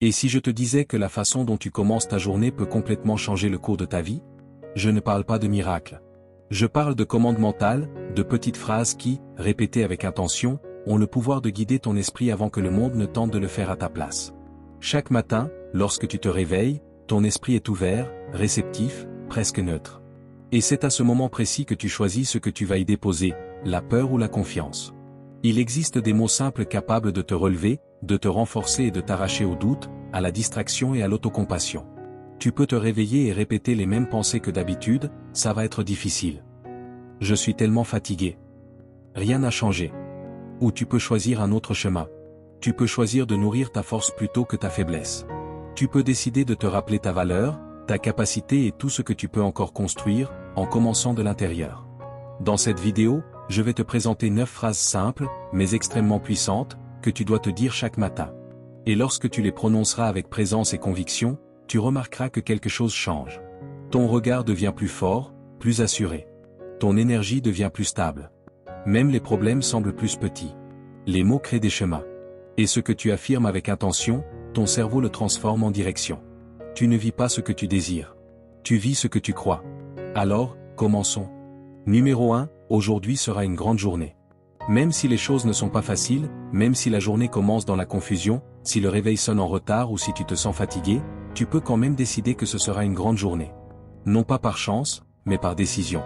Et si je te disais que la façon dont tu commences ta journée peut complètement changer le cours de ta vie? Je ne parle pas de miracle. Je parle de commande mentale, de petites phrases qui, répétées avec intention, ont le pouvoir de guider ton esprit avant que le monde ne tente de le faire à ta place. Chaque matin, lorsque tu te réveilles, ton esprit est ouvert, réceptif, presque neutre. Et c'est à ce moment précis que tu choisis ce que tu vas y déposer, la peur ou la confiance. Il existe des mots simples capables de te relever, de te renforcer et de t'arracher au doute, à la distraction et à l'autocompassion. Tu peux te réveiller et répéter les mêmes pensées que d'habitude, ça va être difficile. Je suis tellement fatigué. Rien n'a changé. Ou tu peux choisir un autre chemin. Tu peux choisir de nourrir ta force plutôt que ta faiblesse. Tu peux décider de te rappeler ta valeur, ta capacité et tout ce que tu peux encore construire, en commençant de l'intérieur. Dans cette vidéo, je vais te présenter 9 phrases simples, mais extrêmement puissantes, que tu dois te dire chaque matin. Et lorsque tu les prononceras avec présence et conviction, tu remarqueras que quelque chose change. Ton regard devient plus fort, plus assuré. Ton énergie devient plus stable. Même les problèmes semblent plus petits. Les mots créent des chemins. Et ce que tu affirmes avec intention, ton cerveau le transforme en direction. Tu ne vis pas ce que tu désires. Tu vis ce que tu crois. Alors, commençons. Numéro 1, aujourd'hui sera une grande journée. Même si les choses ne sont pas faciles, même si la journée commence dans la confusion, si le réveil sonne en retard ou si tu te sens fatigué, tu peux quand même décider que ce sera une grande journée. Non pas par chance, mais par décision.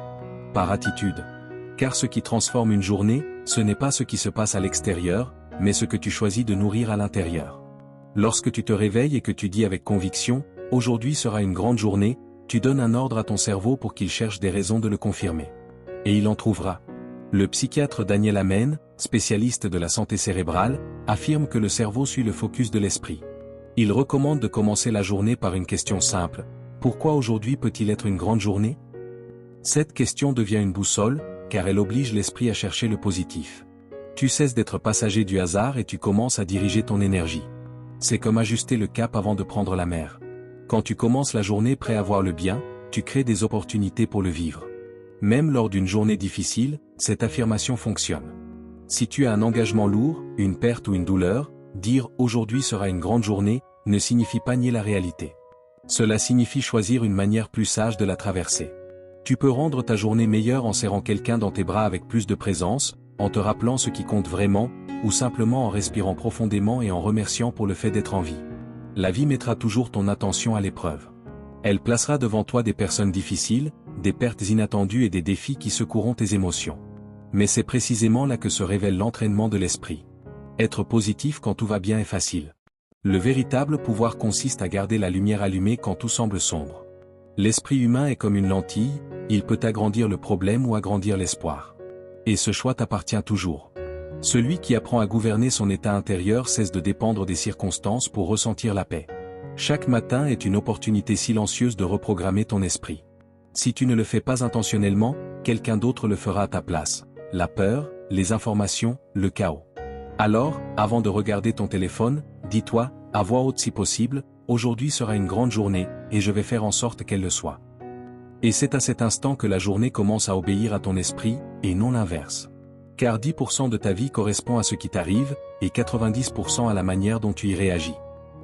Par attitude. Car ce qui transforme une journée, ce n'est pas ce qui se passe à l'extérieur, mais ce que tu choisis de nourrir à l'intérieur. Lorsque tu te réveilles et que tu dis avec conviction, « Aujourd'hui sera une grande journée », tu donnes un ordre à ton cerveau pour qu'il cherche des raisons de le confirmer. Et il en trouvera. Le psychiatre Daniel Amen, spécialiste de la santé cérébrale, affirme que le cerveau suit le focus de l'esprit. Il recommande de commencer la journée par une question simple. Pourquoi aujourd'hui peut-il être une grande journée? Cette question devient une boussole, car elle oblige l'esprit à chercher le positif. Tu cesses d'être passager du hasard et tu commences à diriger ton énergie. C'est comme ajuster le cap avant de prendre la mer. Quand tu commences la journée prêt à voir le bien, tu crées des opportunités pour le vivre. Même lors d'une journée difficile, cette affirmation fonctionne. Si tu as un engagement lourd, une perte ou une douleur, dire « aujourd'hui sera une grande journée » ne signifie pas nier la réalité. Cela signifie choisir une manière plus sage de la traverser. Tu peux rendre ta journée meilleure en serrant quelqu'un dans tes bras avec plus de présence, en te rappelant ce qui compte vraiment, ou simplement en respirant profondément et en remerciant pour le fait d'être en vie. La vie mettra toujours ton attention à l'épreuve. Elle placera devant toi des personnes difficiles, des pertes inattendues et des défis qui secoueront tes émotions. Mais c'est précisément là que se révèle l'entraînement de l'esprit. Être positif quand tout va bien est facile. Le véritable pouvoir consiste à garder la lumière allumée quand tout semble sombre. L'esprit humain est comme une lentille, il peut agrandir le problème ou agrandir l'espoir. Et ce choix t'appartient toujours. Celui qui apprend à gouverner son état intérieur cesse de dépendre des circonstances pour ressentir la paix. Chaque matin est une opportunité silencieuse de reprogrammer ton esprit. Si tu ne le fais pas intentionnellement, quelqu'un d'autre le fera à ta place. La peur, les informations, le chaos. Alors, avant de regarder ton téléphone, dis-toi, à voix haute si possible, aujourd'hui sera une grande journée, et je vais faire en sorte qu'elle le soit. Et c'est à cet instant que la journée commence à obéir à ton esprit, et non l'inverse. Car 10% de ta vie correspond à ce qui t'arrive, et 90% à la manière dont tu y réagis.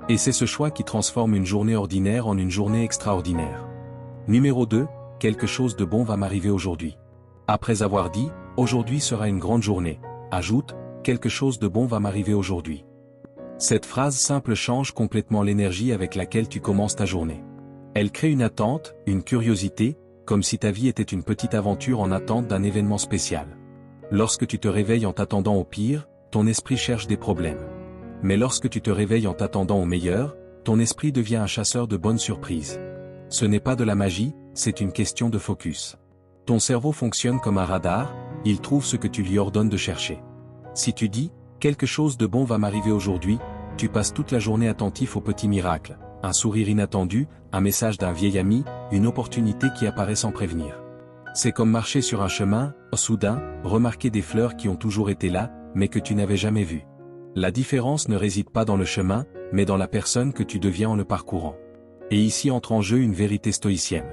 Et c'est ce choix qui transforme une journée ordinaire en une journée extraordinaire. Numéro 2, quelque chose de bon va m'arriver aujourd'hui. Après avoir dit, aujourd'hui sera une grande journée, ajoute, quelque chose de bon va m'arriver aujourd'hui. Cette phrase simple change complètement l'énergie avec laquelle tu commences ta journée. Elle crée une attente, une curiosité, comme si ta vie était une petite aventure en attente d'un événement spécial. Lorsque tu te réveilles en t'attendant au pire, ton esprit cherche des problèmes. Mais lorsque tu te réveilles en t'attendant au meilleur, ton esprit devient un chasseur de bonnes surprises. Ce n'est pas de la magie, c'est une question de focus. Ton cerveau fonctionne comme un radar, il trouve ce que tu lui ordonnes de chercher. Si tu dis « quelque chose de bon va m'arriver aujourd'hui », tu passes toute la journée attentif aux petits miracles, un sourire inattendu, un message d'un vieil ami, une opportunité qui apparaît sans prévenir. C'est comme marcher sur un chemin, soudain, remarquer des fleurs qui ont toujours été là, mais que tu n'avais jamais vues. La différence ne réside pas dans le chemin, mais dans la personne que tu deviens en le parcourant. Et ici entre en jeu une vérité stoïcienne.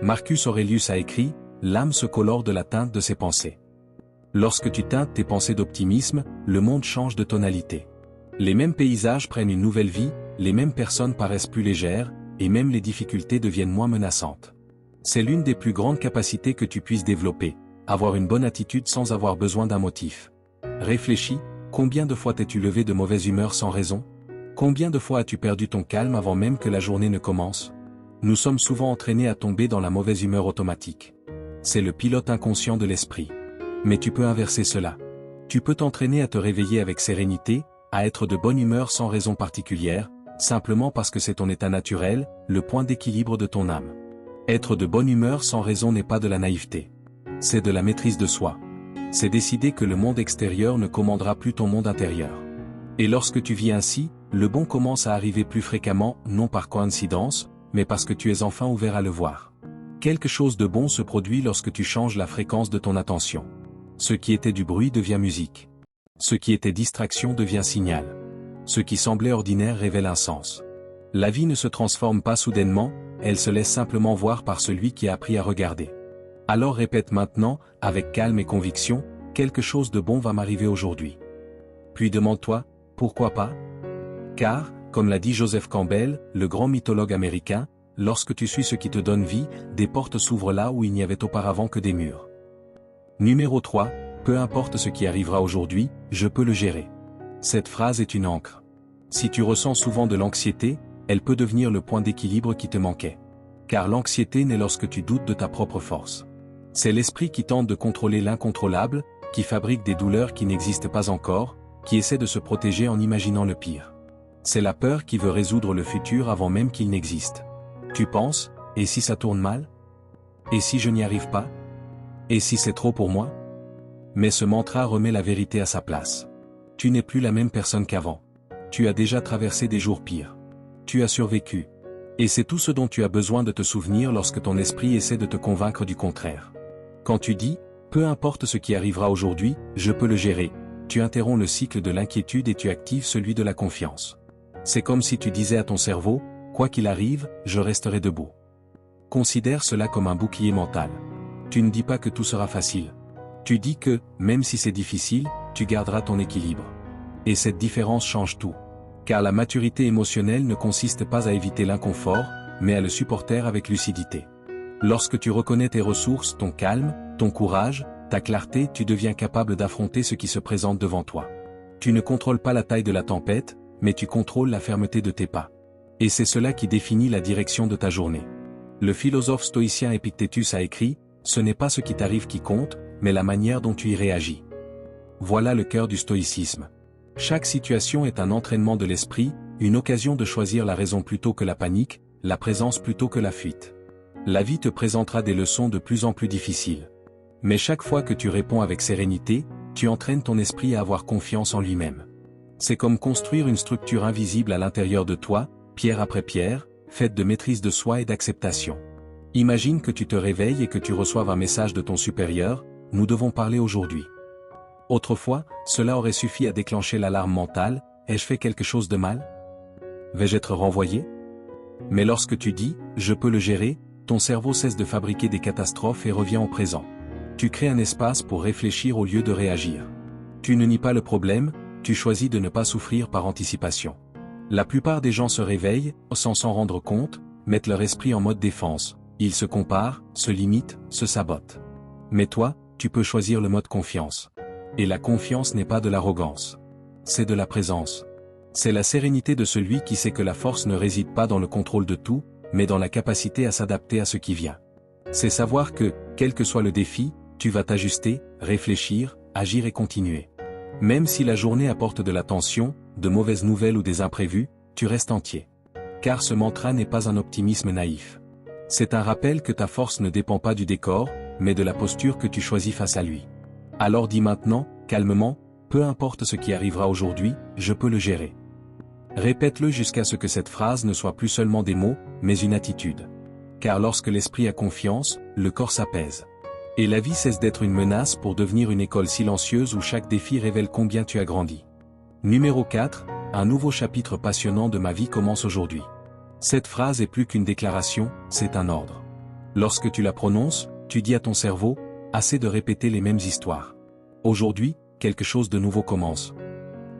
Marcus Aurelius a écrit « L'âme se colore de la teinte de ses pensées ». Lorsque tu teintes tes pensées d'optimisme, le monde change de tonalité. Les mêmes paysages prennent une nouvelle vie, les mêmes personnes paraissent plus légères, et même les difficultés deviennent moins menaçantes. C'est l'une des plus grandes capacités que tu puisses développer, avoir une bonne attitude sans avoir besoin d'un motif. Réfléchis, combien de fois t'es-tu levé de mauvaise humeur sans raison? Combien de fois as-tu perdu ton calme avant même que la journée ne commence? Nous sommes souvent entraînés à tomber dans la mauvaise humeur automatique. C'est le pilote inconscient de l'esprit. Mais tu peux inverser cela. Tu peux t'entraîner à te réveiller avec sérénité, à être de bonne humeur sans raison particulière, simplement parce que c'est ton état naturel, le point d'équilibre de ton âme. Être de bonne humeur sans raison n'est pas de la naïveté. C'est de la maîtrise de soi. C'est décider que le monde extérieur ne commandera plus ton monde intérieur. Et lorsque tu vis ainsi, le bon commence à arriver plus fréquemment, non par coïncidence, mais parce que tu es enfin ouvert à le voir. Quelque chose de bon se produit lorsque tu changes la fréquence de ton attention. Ce qui était du bruit devient musique. Ce qui était distraction devient signal. Ce qui semblait ordinaire révèle un sens. La vie ne se transforme pas soudainement, elle se laisse simplement voir par celui qui a appris à regarder. Alors répète maintenant, avec calme et conviction, quelque chose de bon va m'arriver aujourd'hui. Puis demande-toi, pourquoi pas? Car, comme l'a dit Joseph Campbell, le grand mythologue américain, lorsque tu suis ce qui te donne vie, des portes s'ouvrent là où il n'y avait auparavant que des murs. Numéro 3, peu importe ce qui arrivera aujourd'hui, je peux le gérer. Cette phrase est une ancre. Si tu ressens souvent de l'anxiété, elle peut devenir le point d'équilibre qui te manquait. Car l'anxiété naît lorsque tu doutes de ta propre force. C'est l'esprit qui tente de contrôler l'incontrôlable, qui fabrique des douleurs qui n'existent pas encore, qui essaie de se protéger en imaginant le pire. C'est la peur qui veut résoudre le futur avant même qu'il n'existe. Tu penses, et si ça tourne mal? Et si je n'y arrive pas? Et si c'est trop pour moi? Mais ce mantra remet la vérité à sa place. Tu n'es plus la même personne qu'avant. Tu as déjà traversé des jours pires. Tu as survécu. Et c'est tout ce dont tu as besoin de te souvenir lorsque ton esprit essaie de te convaincre du contraire. Quand tu dis, peu importe ce qui arrivera aujourd'hui, je peux le gérer, tu interromps le cycle de l'inquiétude et tu actives celui de la confiance. C'est comme si tu disais à ton cerveau, quoi qu'il arrive, je resterai debout. Considère cela comme un bouclier mental. Tu ne dis pas que tout sera facile. Tu dis que, même si c'est difficile, tu garderas ton équilibre. Et cette différence change tout. Car la maturité émotionnelle ne consiste pas à éviter l'inconfort, mais à le supporter avec lucidité. Lorsque tu reconnais tes ressources, ton calme, ton courage, ta clarté, tu deviens capable d'affronter ce qui se présente devant toi. Tu ne contrôles pas la taille de la tempête, mais tu contrôles la fermeté de tes pas. Et c'est cela qui définit la direction de ta journée. Le philosophe stoïcien Épictétus a écrit, « Ce n'est pas ce qui t'arrive qui compte, mais la manière dont tu y réagis. » Voilà le cœur du stoïcisme. Chaque situation est un entraînement de l'esprit, une occasion de choisir la raison plutôt que la panique, la présence plutôt que la fuite. La vie te présentera des leçons de plus en plus difficiles. Mais chaque fois que tu réponds avec sérénité, tu entraînes ton esprit à avoir confiance en lui-même. C'est comme construire une structure invisible à l'intérieur de toi, pierre après pierre, faite de maîtrise de soi et d'acceptation. Imagine que tu te réveilles et que tu reçoives un message de ton supérieur, « Nous devons parler aujourd'hui ». Autrefois, cela aurait suffi à déclencher l'alarme mentale, « Ai-je fait quelque chose de mal? Vais-je être renvoyé ?» Mais lorsque tu dis « Je peux le gérer », ton cerveau cesse de fabriquer des catastrophes et revient au présent. Tu crées un espace pour réfléchir au lieu de réagir. Tu ne nies pas le problème, tu choisis de ne pas souffrir par anticipation. La plupart des gens se réveillent, sans s'en rendre compte, mettent leur esprit en mode défense. Ils se comparent, se limitent, se sabotent. Mais toi, tu peux choisir le mode confiance. Et la confiance n'est pas de l'arrogance. C'est de la présence. C'est la sérénité de celui qui sait que la force ne réside pas dans le contrôle de tout, mais dans la capacité à s'adapter à ce qui vient. C'est savoir que, quel que soit le défi, tu vas t'ajuster, réfléchir, agir et continuer. Même si la journée apporte de la tension, de mauvaises nouvelles ou des imprévus, tu restes entier. Car ce mantra n'est pas un optimisme naïf. C'est un rappel que ta force ne dépend pas du décor, mais de la posture que tu choisis face à lui. Alors dis maintenant, calmement, peu importe ce qui arrivera aujourd'hui, je peux le gérer. Répète-le jusqu'à ce que cette phrase ne soit plus seulement des mots, mais une attitude. Car lorsque l'esprit a confiance, le corps s'apaise. Et la vie cesse d'être une menace pour devenir une école silencieuse où chaque défi révèle combien tu as grandi. Numéro 4, un nouveau chapitre passionnant de ma vie commence aujourd'hui. Cette phrase est plus qu'une déclaration, c'est un ordre. Lorsque tu la prononces, tu dis à ton cerveau, assez de répéter les mêmes histoires. Aujourd'hui, quelque chose de nouveau commence.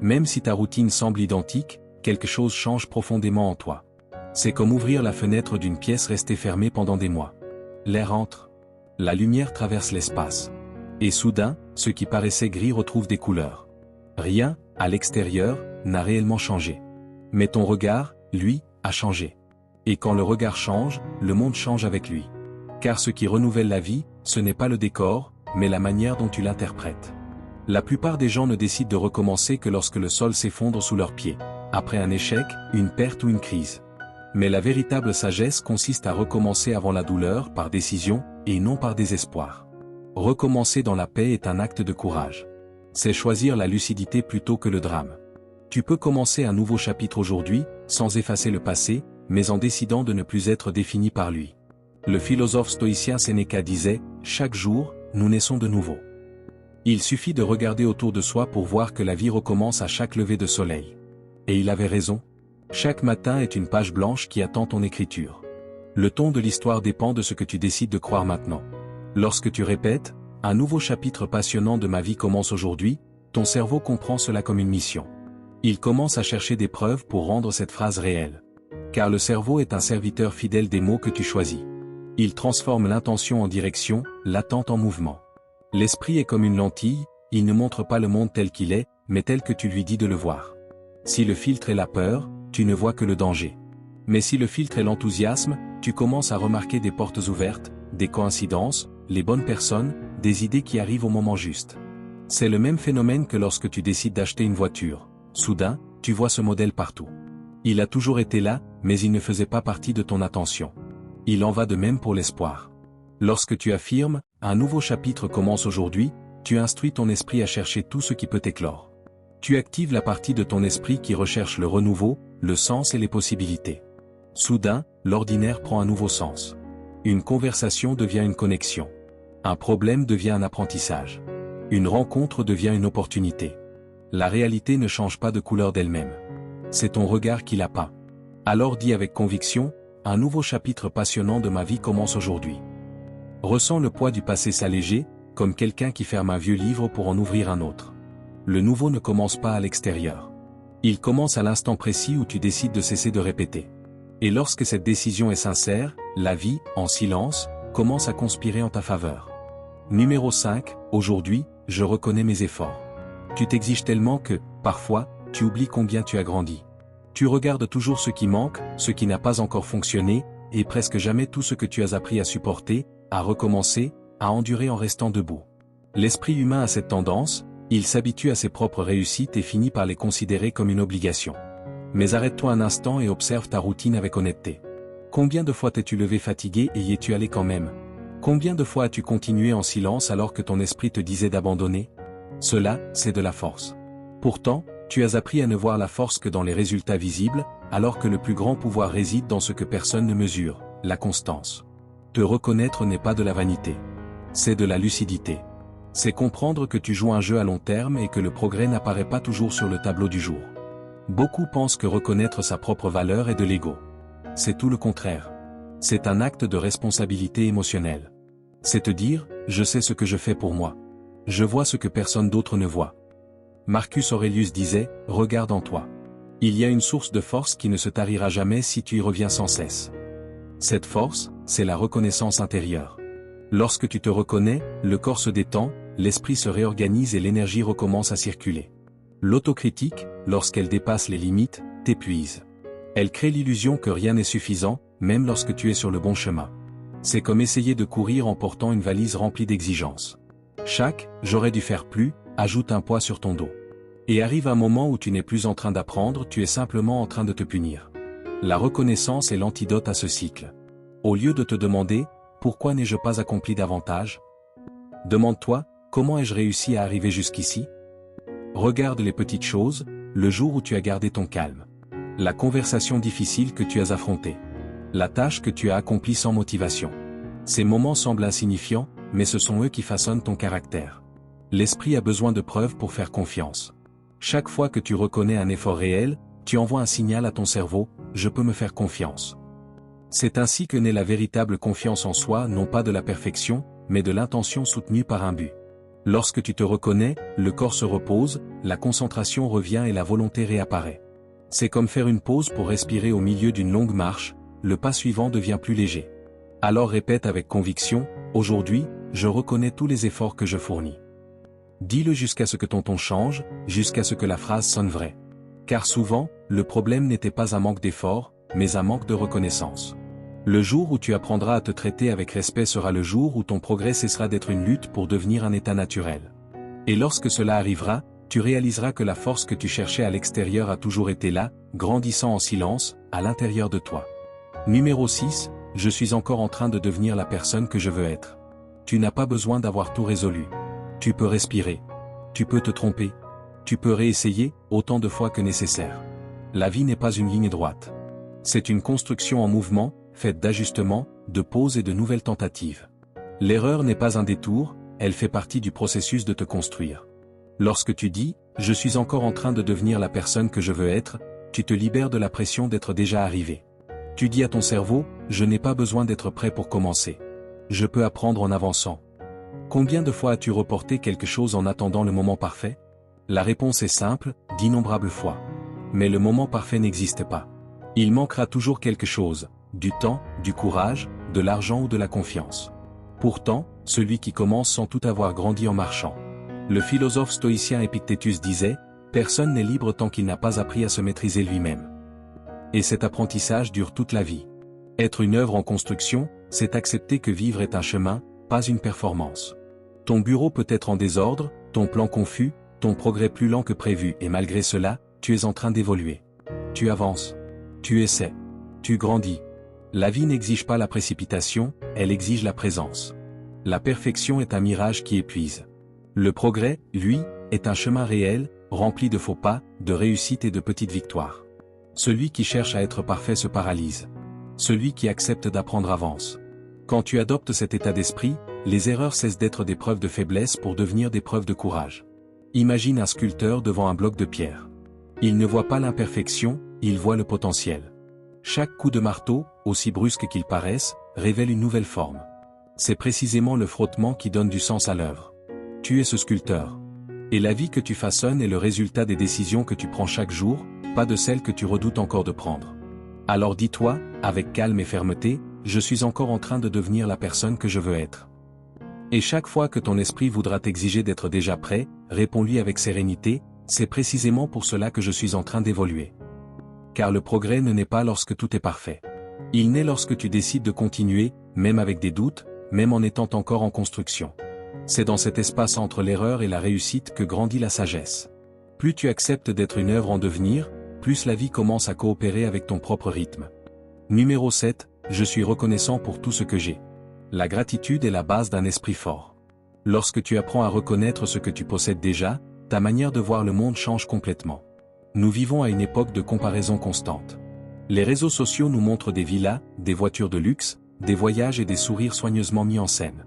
Même si ta routine semble identique, quelque chose change profondément en toi. C'est comme ouvrir la fenêtre d'une pièce restée fermée pendant des mois. L'air entre. La lumière traverse l'espace. Et soudain, ce qui paraissait gris retrouve des couleurs. Rien, à l'extérieur, n'a réellement changé. Mais ton regard, lui, a changé. Et quand le regard change, le monde change avec lui. Car ce qui renouvelle la vie, ce n'est pas le décor, mais la manière dont tu l'interprètes. La plupart des gens ne décident de recommencer que lorsque le sol s'effondre sous leurs pieds, après un échec, une perte ou une crise. Mais la véritable sagesse consiste à recommencer avant la douleur par décision, et non par désespoir. Recommencer dans la paix est un acte de courage. C'est choisir la lucidité plutôt que le drame. Tu peux commencer un nouveau chapitre aujourd'hui, sans effacer le passé, mais en décidant de ne plus être défini par lui. Le philosophe stoïcien Sénéca disait, « Chaque jour, nous naissons de nouveau. » Il suffit de regarder autour de soi pour voir que la vie recommence à chaque lever de soleil. Et il avait raison. Chaque matin est une page blanche qui attend ton écriture. Le ton de l'histoire dépend de ce que tu décides de croire maintenant. Lorsque tu répètes, « Un nouveau chapitre passionnant de ma vie commence aujourd'hui », ton cerveau comprend cela comme une mission. Il commence à chercher des preuves pour rendre cette phrase réelle. Car le cerveau est un serviteur fidèle des mots que tu choisis. Il transforme l'intention en direction, l'attente en mouvement. L'esprit est comme une lentille, il ne montre pas le monde tel qu'il est, mais tel que tu lui dis de le voir. Si le filtre est la peur, tu ne vois que le danger. Mais si le filtre est l'enthousiasme, tu commences à remarquer des portes ouvertes, des coïncidences, les bonnes personnes, des idées qui arrivent au moment juste. C'est le même phénomène que lorsque tu décides d'acheter une voiture. Soudain, tu vois ce modèle partout. Il a toujours été là, mais il ne faisait pas partie de ton attention. Il en va de même pour l'espoir. Lorsque tu affirmes, un nouveau chapitre commence aujourd'hui, tu instruis ton esprit à chercher tout ce qui peut éclore. Tu actives la partie de ton esprit qui recherche le renouveau, le sens et les possibilités. Soudain, l'ordinaire prend un nouveau sens. Une conversation devient une connexion. Un problème devient un apprentissage. Une rencontre devient une opportunité. La réalité ne change pas de couleur d'elle-même. C'est ton regard qui l'a peint. Alors dis avec conviction, un nouveau chapitre passionnant de ma vie commence aujourd'hui. Ressens le poids du passé s'alléger, comme quelqu'un qui ferme un vieux livre pour en ouvrir un autre. Le nouveau ne commence pas à l'extérieur. Il commence à l'instant précis où tu décides de cesser de répéter. Et lorsque cette décision est sincère, la vie, en silence, commence à conspirer en ta faveur. Numéro 5, aujourd'hui, je reconnais mes efforts. Tu t'exiges tellement que, parfois, tu oublies combien tu as grandi. Tu regardes toujours ce qui manque, ce qui n'a pas encore fonctionné, et presque jamais tout ce que tu as appris à supporter, à recommencer, à endurer en restant debout. L'esprit humain a cette tendance, il s'habitue à ses propres réussites et finit par les considérer comme une obligation. Mais arrête-toi un instant et observe ta routine avec honnêteté. Combien de fois t'es-tu levé fatigué et y es-tu allé quand même? Combien de fois as-tu continué en silence alors que ton esprit te disait d'abandonner? Cela, c'est de la force. Pourtant, tu as appris à ne voir la force que dans les résultats visibles, alors que le plus grand pouvoir réside dans ce que personne ne mesure, la constance. Te reconnaître n'est pas de la vanité. C'est de la lucidité. C'est comprendre que tu joues un jeu à long terme et que le progrès n'apparaît pas toujours sur le tableau du jour. Beaucoup pensent que reconnaître sa propre valeur est de l'ego. C'est tout le contraire. C'est un acte de responsabilité émotionnelle. C'est te dire, je sais ce que je fais pour moi. Je vois ce que personne d'autre ne voit. Marcus Aurelius disait, regarde en toi. Il y a une source de force qui ne se tarira jamais si tu y reviens sans cesse. Cette force, c'est la reconnaissance intérieure. Lorsque tu te reconnais, le corps se détend, l'esprit se réorganise et l'énergie recommence à circuler. L'autocritique, lorsqu'elle dépasse les limites, t'épuise. Elle crée l'illusion que rien n'est suffisant, même lorsque tu es sur le bon chemin. C'est comme essayer de courir en portant une valise remplie d'exigences. Chaque « j'aurais dû faire plus » ajoute un poids sur ton dos. Et arrive un moment où tu n'es plus en train d'apprendre, tu es simplement en train de te punir. La reconnaissance est l'antidote à ce cycle. Au lieu de te demander « pourquoi n'ai-je pas accompli davantage ?» Demande-toi « comment ai-je réussi à arriver jusqu'ici ?» Regarde les petites choses, le jour où tu as gardé ton calme. La conversation difficile que tu as affrontée. La tâche que tu as accomplie sans motivation. Ces moments semblent insignifiants, mais ce sont eux qui façonnent ton caractère. L'esprit a besoin de preuves pour faire confiance. Chaque fois que tu reconnais un effort réel, tu envoies un signal à ton cerveau, je peux me faire confiance. C'est ainsi que naît la véritable confiance en soi, non pas de la perfection, mais de l'intention soutenue par un but. Lorsque tu te reconnais, le corps se repose, la concentration revient et la volonté réapparaît. C'est comme faire une pause pour respirer au milieu d'une longue marche, le pas suivant devient plus léger. Alors répète avec conviction, aujourd'hui, je reconnais tous les efforts que je fournis. Dis-le jusqu'à ce que ton ton change, jusqu'à ce que la phrase sonne vraie. Car souvent, le problème n'était pas un manque d'effort, mais un manque de reconnaissance. Le jour où tu apprendras à te traiter avec respect sera le jour où ton progrès cessera d'être une lutte pour devenir un état naturel. Et lorsque cela arrivera, tu réaliseras que la force que tu cherchais à l'extérieur a toujours été là, grandissant en silence, à l'intérieur de toi. Numéro 6, je suis encore en train de devenir la personne que je veux être. Tu n'as pas besoin d'avoir tout résolu. Tu peux respirer. Tu peux te tromper. Tu peux réessayer, autant de fois que nécessaire. La vie n'est pas une ligne droite. C'est une construction en mouvement, faite d'ajustements, de pauses et de nouvelles tentatives. L'erreur n'est pas un détour, elle fait partie du processus de te construire. Lorsque tu dis « je suis encore en train de devenir la personne que je veux être », tu te libères de la pression d'être déjà arrivé. Tu dis à ton cerveau « je n'ai pas besoin d'être prêt pour commencer. Je peux apprendre en avançant ». Combien de fois as-tu reporté quelque chose en attendant le moment parfait? La réponse est simple, d'innombrables fois. Mais le moment parfait n'existe pas. Il manquera toujours quelque chose, du temps, du courage, de l'argent ou de la confiance. Pourtant, celui qui commence sans tout avoir grandi en marchant. Le philosophe stoïcien Épictétus disait « Personne n'est libre tant qu'il n'a pas appris à se maîtriser lui-même ». Et cet apprentissage dure toute la vie. Être une œuvre en construction, c'est accepter que vivre est un chemin, pas une performance. Ton bureau peut être en désordre, ton plan confus, ton progrès plus lent que prévu et malgré cela, tu es en train d'évoluer. Tu avances. Tu essaies. Tu grandis. La vie n'exige pas la précipitation, elle exige la présence. La perfection est un mirage qui épuise. Le progrès, lui, est un chemin réel, rempli de faux pas, de réussites et de petites victoires. Celui qui cherche à être parfait se paralyse. Celui qui accepte d'apprendre avance. Quand tu adoptes cet état d'esprit, les erreurs cessent d'être des preuves de faiblesse pour devenir des preuves de courage. Imagine un sculpteur devant un bloc de pierre. Il ne voit pas l'imperfection, il voit le potentiel. Chaque coup de marteau, aussi brusque qu'il paraisse, révèle une nouvelle forme. C'est précisément le frottement qui donne du sens à l'œuvre. Tu es ce sculpteur. Et la vie que tu façonnes est le résultat des décisions que tu prends chaque jour, pas de celles que tu redoutes encore de prendre. Alors dis-toi, avec calme et fermeté, je suis encore en train de devenir la personne que je veux être. Et chaque fois que ton esprit voudra t'exiger d'être déjà prêt, réponds-lui avec sérénité, c'est précisément pour cela que je suis en train d'évoluer. Car le progrès ne naît pas lorsque tout est parfait. Il naît lorsque tu décides de continuer, même avec des doutes, même en étant encore en construction. C'est dans cet espace entre l'erreur et la réussite que grandit la sagesse. Plus tu acceptes d'être une œuvre en devenir, plus la vie commence à coopérer avec ton propre rythme. Numéro 7, je suis reconnaissant pour tout ce que j'ai. La gratitude est la base d'un esprit fort. Lorsque tu apprends à reconnaître ce que tu possèdes déjà, ta manière de voir le monde change complètement. Nous vivons à une époque de comparaison constante. Les réseaux sociaux nous montrent des villas, des voitures de luxe, des voyages et des sourires soigneusement mis en scène.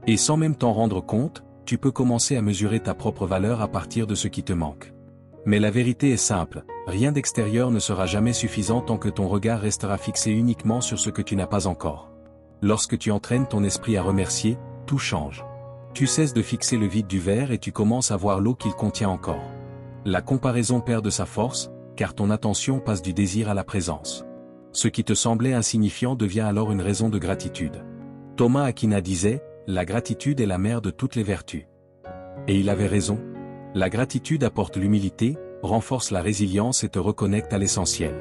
Et sans même t'en rendre compte, tu peux commencer à mesurer ta propre valeur à partir de ce qui te manque. Mais la vérité est simple, rien d'extérieur ne sera jamais suffisant tant que ton regard restera fixé uniquement sur ce que tu n'as pas encore. Lorsque tu entraînes ton esprit à remercier, tout change. Tu cesses de fixer le vide du verre et tu commences à voir l'eau qu'il contient encore. La comparaison perd de sa force, car ton attention passe du désir à la présence. Ce qui te semblait insignifiant devient alors une raison de gratitude. Thomas Aquina disait, « La gratitude est la mère de toutes les vertus ». Et il avait raison. La gratitude apporte l'humilité, renforce la résilience et te reconnecte à l'essentiel.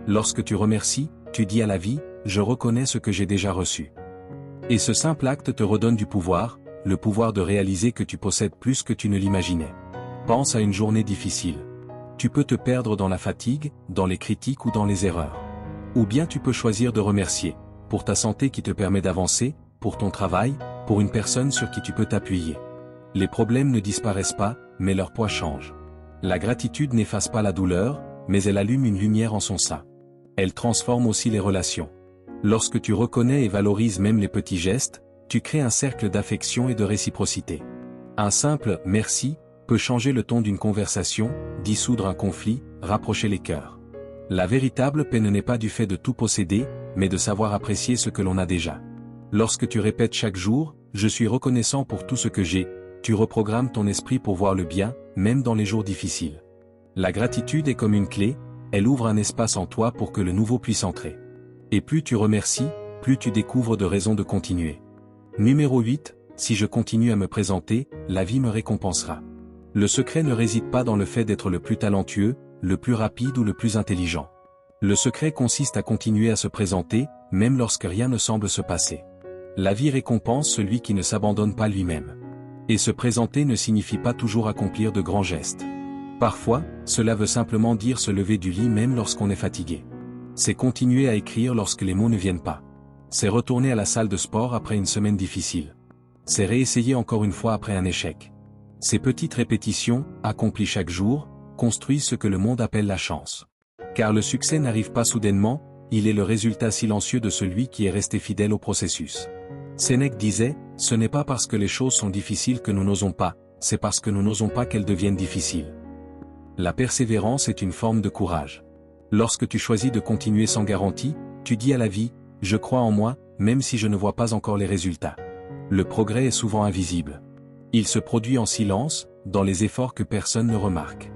Lorsque tu remercies, tu dis à la vie, « Je reconnais ce que j'ai déjà reçu ». Et ce simple acte te redonne du pouvoir, le pouvoir de réaliser que tu possèdes plus que tu ne l'imaginais. Pense à une journée difficile. Tu peux te perdre dans la fatigue, dans les critiques ou dans les erreurs. Ou bien tu peux choisir de remercier, pour ta santé qui te permet d'avancer, pour ton travail, pour une personne sur qui tu peux t'appuyer. Les problèmes ne disparaissent pas, mais leur poids change. La gratitude n'efface pas la douleur, mais elle allume une lumière en son sein. Elle transforme aussi les relations. Lorsque tu reconnais et valorises même les petits gestes, tu crées un cercle d'affection et de réciprocité. Un simple « merci » peut changer le ton d'une conversation, dissoudre un conflit, rapprocher les cœurs. La véritable paix n'est pas du fait de tout posséder, mais de savoir apprécier ce que l'on a déjà. Lorsque tu répètes chaque jour « Je suis reconnaissant pour tout ce que j'ai », tu reprogrammes ton esprit pour voir le bien, même dans les jours difficiles. La gratitude est comme une clé, elle ouvre un espace en toi pour que le nouveau puisse entrer. Et plus tu remercies, plus tu découvres de raisons de continuer. Numéro 8, si je continue à me présenter, la vie me récompensera. Le secret ne réside pas dans le fait d'être le plus talentueux, le plus rapide ou le plus intelligent. Le secret consiste à continuer à se présenter, même lorsque rien ne semble se passer. La vie récompense celui qui ne s'abandonne pas lui-même. Et se présenter ne signifie pas toujours accomplir de grands gestes. Parfois, cela veut simplement dire se lever du lit même lorsqu'on est fatigué. C'est continuer à écrire lorsque les mots ne viennent pas. C'est retourner à la salle de sport après une semaine difficile. C'est réessayer encore une fois après un échec. Ces petites répétitions, accomplies chaque jour, construisent ce que le monde appelle la chance. Car le succès n'arrive pas soudainement, il est le résultat silencieux de celui qui est resté fidèle au processus. Sénèque disait, ce n'est pas parce que les choses sont difficiles que nous n'osons pas, c'est parce que nous n'osons pas qu'elles deviennent difficiles. La persévérance est une forme de courage. Lorsque tu choisis de continuer sans garantie, tu dis à la vie, je crois en moi, même si je ne vois pas encore les résultats. Le progrès est souvent invisible. Il se produit en silence, dans les efforts que personne ne remarque.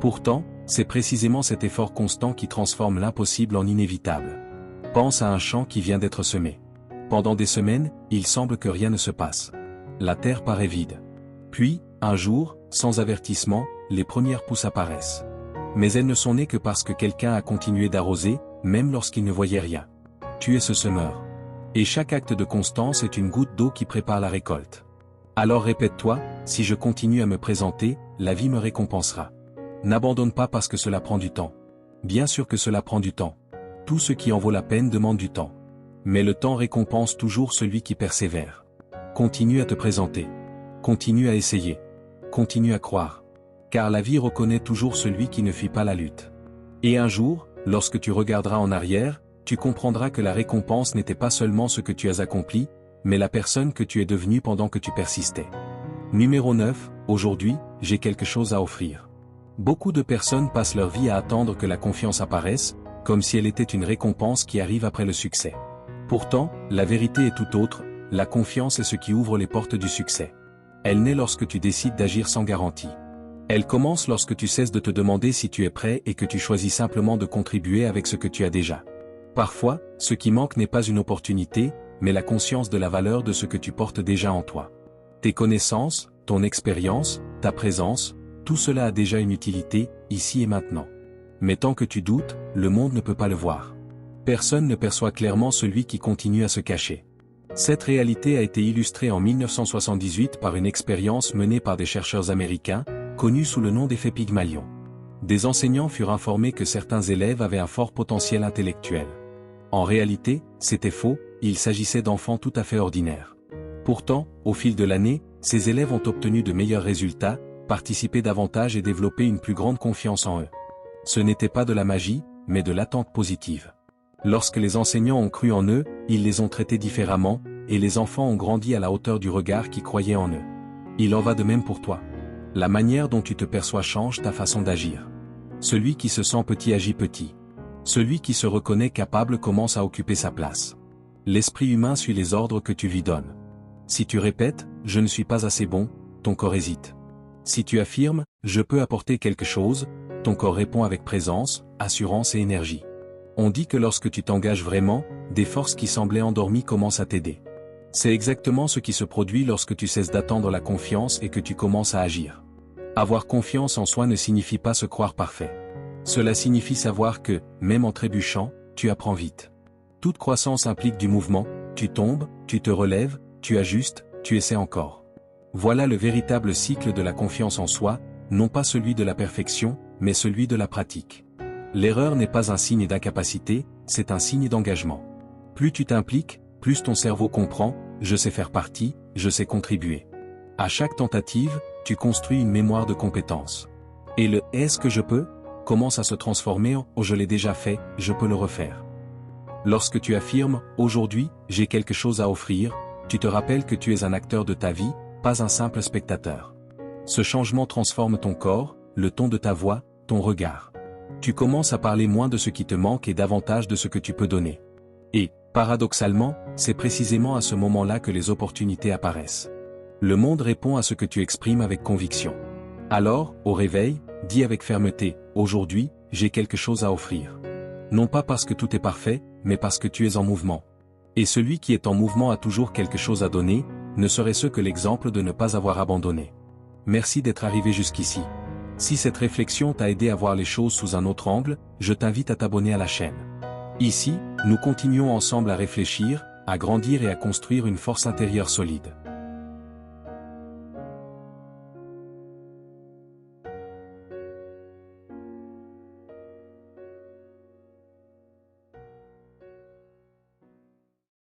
Pourtant, c'est précisément cet effort constant qui transforme l'impossible en inévitable. Pense à un champ qui vient d'être semé. Pendant des semaines, il semble que rien ne se passe. La terre paraît vide. Puis, un jour, sans avertissement, les premières pousses apparaissent. Mais elles ne sont nées que parce que quelqu'un a continué d'arroser, même lorsqu'il ne voyait rien. Tu es ce semeur. Et chaque acte de constance est une goutte d'eau qui prépare la récolte. Alors répète-toi, si je continue à me présenter, la vie me récompensera. N'abandonne pas parce que cela prend du temps. Bien sûr que cela prend du temps. Tout ce qui en vaut la peine demande du temps. Mais le temps récompense toujours celui qui persévère. Continue à te présenter. Continue à essayer. Continue à croire. Car la vie reconnaît toujours celui qui ne fuit pas la lutte. Et un jour, lorsque tu regarderas en arrière, tu comprendras que la récompense n'était pas seulement ce que tu as accompli, mais la personne que tu es devenue pendant que tu persistais. Numéro 9, aujourd'hui, j'ai quelque chose à offrir. Beaucoup de personnes passent leur vie à attendre que la confiance apparaisse, comme si elle était une récompense qui arrive après le succès. Pourtant, la vérité est tout autre, la confiance est ce qui ouvre les portes du succès. Elle naît lorsque tu décides d'agir sans garantie. Elle commence lorsque tu cesses de te demander si tu es prêt et que tu choisis simplement de contribuer avec ce que tu as déjà. Parfois, ce qui manque n'est pas une opportunité, mais la conscience de la valeur de ce que tu portes déjà en toi. Tes connaissances, ton expérience, ta présence, tout cela a déjà une utilité, ici et maintenant. Mais tant que tu doutes, le monde ne peut pas le voir. Personne ne perçoit clairement celui qui continue à se cacher. Cette réalité a été illustrée en 1978 par une expérience menée par des chercheurs américains, connus sous le nom d'effet Pygmalion. Des enseignants furent informés que certains élèves avaient un fort potentiel intellectuel. En réalité, c'était faux, il s'agissait d'enfants tout à fait ordinaires. Pourtant, au fil de l'année, ces élèves ont obtenu de meilleurs résultats, participé davantage et développé une plus grande confiance en eux. Ce n'était pas de la magie, mais de l'attente positive. Lorsque les enseignants ont cru en eux, ils les ont traités différemment, et les enfants ont grandi à la hauteur du regard qui croyait en eux. Il en va de même pour toi. La manière dont tu te perçois change ta façon d'agir. Celui qui se sent petit agit petit. Celui qui se reconnaît capable commence à occuper sa place. L'esprit humain suit les ordres que tu lui donnes. Si tu répètes « je ne suis pas assez bon », ton corps hésite. Si tu affirmes « je peux apporter quelque chose », ton corps répond avec présence, assurance et énergie. On dit que lorsque tu t'engages vraiment, des forces qui semblaient endormies commencent à t'aider. C'est exactement ce qui se produit lorsque tu cesses d'attendre la confiance et que tu commences à agir. Avoir confiance en soi ne signifie pas se croire parfait. Cela signifie savoir que, même en trébuchant, tu apprends vite. Toute croissance implique du mouvement, tu tombes, tu te relèves, tu ajustes, tu essaies encore. Voilà le véritable cycle de la confiance en soi, non pas celui de la perfection, mais celui de la pratique. L'erreur n'est pas un signe d'incapacité, c'est un signe d'engagement. Plus tu t'impliques, plus ton cerveau comprend, je sais faire partie, je sais contribuer. À chaque tentative, tu construis une mémoire de compétences. Et le « est-ce que je peux » commence à se transformer en « oh je l'ai déjà fait, je peux le refaire ». Lorsque tu affirmes « aujourd'hui, j'ai quelque chose à offrir », tu te rappelles que tu es un acteur de ta vie, pas un simple spectateur. Ce changement transforme ton corps, le ton de ta voix, ton regard. Tu commences à parler moins de ce qui te manque et davantage de ce que tu peux donner. Et, paradoxalement, c'est précisément à ce moment-là que les opportunités apparaissent. Le monde répond à ce que tu exprimes avec conviction. Alors, au réveil, dis avec fermeté, aujourd'hui, j'ai quelque chose à offrir. Non pas parce que tout est parfait, mais parce que tu es en mouvement. Et celui qui est en mouvement a toujours quelque chose à donner, ne serait-ce que l'exemple de ne pas avoir abandonné. Merci d'être arrivé jusqu'ici. Si cette réflexion t'a aidé à voir les choses sous un autre angle, je t'invite à t'abonner à la chaîne. Ici, nous continuons ensemble à réfléchir, à grandir et à construire une force intérieure solide.